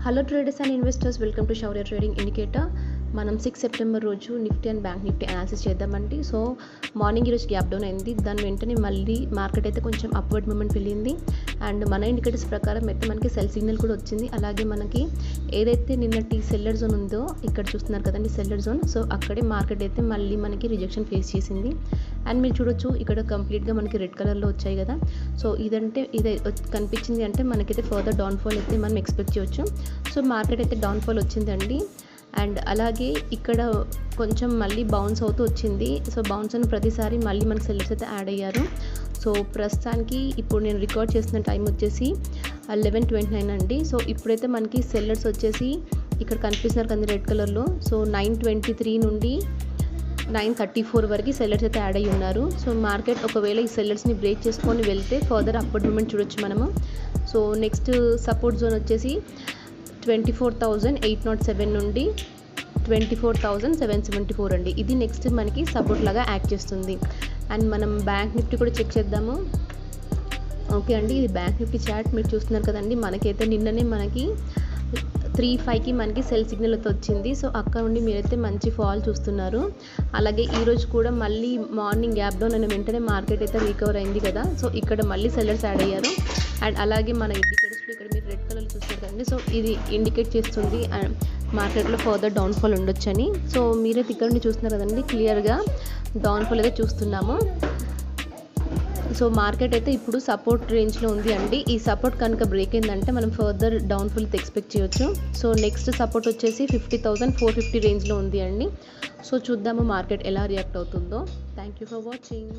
Hello traders and investors, welcome to Shaurya trading indicator. మనం 6 September రోజు Nifty and bank Nifty analysis చేద్దామండి. So morning ఈరోజు gap down అయింది. దాని వెంటనే మళ్ళీ మార్కెట్ అయితే కొంచెం అప్వర్డ్ మూమెంట్ వెళ్ళింది. అండ్ మన ఇండికేటర్స్ ప్రకారం అయితే మనకి సెల్ సిగ్నల్ కూడా వచ్చింది. అలాగే మనకి ఏదైతే నిన్నటి సెల్లర్ జోన్ ఉందో, ఇక్కడ చూస్తున్నారు కదండి సెల్లర్ జోన్. సో అక్కడే మార్కెట్ అయితే మళ్ళీ మనకి రిజెక్షన్ ఫేస్ చేసింది. అండ్ మీరు చూడొచ్చు ఇక్కడ కంప్లీట్గా మనకి రెడ్ కలర్లో వచ్చాయి కదా. సో ఇది కనిపించింది అంటే మనకైతే ఫర్దర్ డౌన్ఫాల్ అయితే మనం ఎక్స్పెక్ట్ చేయొచ్చు. సో మార్కెట్ అయితే డౌన్ఫాల్ వచ్చిందండి. అండ్ అలాగే ఇక్కడ కొంచెం మళ్ళీ బౌన్స్ అవుతూ వచ్చింది. సో బౌన్స్ అయిన ప్రతిసారి మళ్ళీ మనకి సెల్లర్స్ అయితే యాడ్ అయ్యారు. సో ప్రస్తుతానికి ఇప్పుడు నేను రికార్డ్ చేసిన టైం వచ్చేసి 11:29 అండి. సో ఇప్పుడైతే మనకి సెల్లర్స్ వచ్చేసి ఇక్కడ కనిపిస్తున్నారు కదా రెడ్ కలర్లో. సో 9:23 నుండి 9:34 వరకు సెల్లర్స్ అయితే యాడ్ అయ్యి ఉన్నారు. సో మార్కెట్ ఒకవేళ ఈ సెల్లర్స్ని బ్రేక్ చేసుకొని వెళ్తే ఫర్దర్ అప్వర్డ్ మూమెంట్ చూడొచ్చు మనము. సో నెక్స్ట్ సపోర్ట్ జోన్ వచ్చేసి 24,807 నుండి 24,774 అండి. ఇది నెక్స్ట్ మనకి సపోర్ట్ లాగా యాక్ట్ చేస్తుంది. అండ్ మనం బ్యాంక్ నిఫ్టీ కూడా చెక్ చేద్దాము. ఓకే అండి, ఇది బ్యాంక్ నిఫ్టీ చార్ట్ మీరు చూస్తున్నారు కదండి. మనకైతే నిన్ననే మనకి 3.5కి మనకి సెల్ సిగ్నల్ అయితే వచ్చింది. సో అక్కడ నుండి మీరైతే మంచి ఫాల్ చూస్తున్నారు. అలాగే ఈరోజు కూడా మళ్ళీ మార్నింగ్ గ్యాప్ డౌన్ అయిన వెంటనే మార్కెట్ అయితే రికవర్ అయింది కదా. సో ఇక్కడ మళ్ళీ సెల్లర్స్ యాడ్ అయ్యారు. అండ్ అలాగే మన ఇండికేటర్స్లో ఇక్కడ మీరు రెడ్ కలర్ చూస్తారు కదండి. సో ఇది ఇండికేట్ చేస్తుంది మార్కెట్లో ఫర్దర్ డౌన్ఫాల్ ఉండొచ్చని. సో మీరైతే ఇక్కడ నుండి చూస్తున్నారు కదండి, క్లియర్గా డౌన్ఫాల్ అయితే చూస్తున్నాము. సో మార్కెట్ అయితే ఇప్పుడు సపోర్ట్ రేంజ్లో ఉంది అండి. ఈ సపోర్ట్ కనుక బ్రేక్ అయిందంటే మనం ఫర్దర్ డౌన్ఫాల్ ఎక్స్పెక్ట్ చేయొచ్చు. సో నెక్స్ట్ సపోర్ట్ వచ్చేసి 50,450 రేంజ్లో ఉంది అండి. సో చూద్దాము మార్కెట్ ఎలా రియాక్ట్ అవుతుందో. Thank you for watching.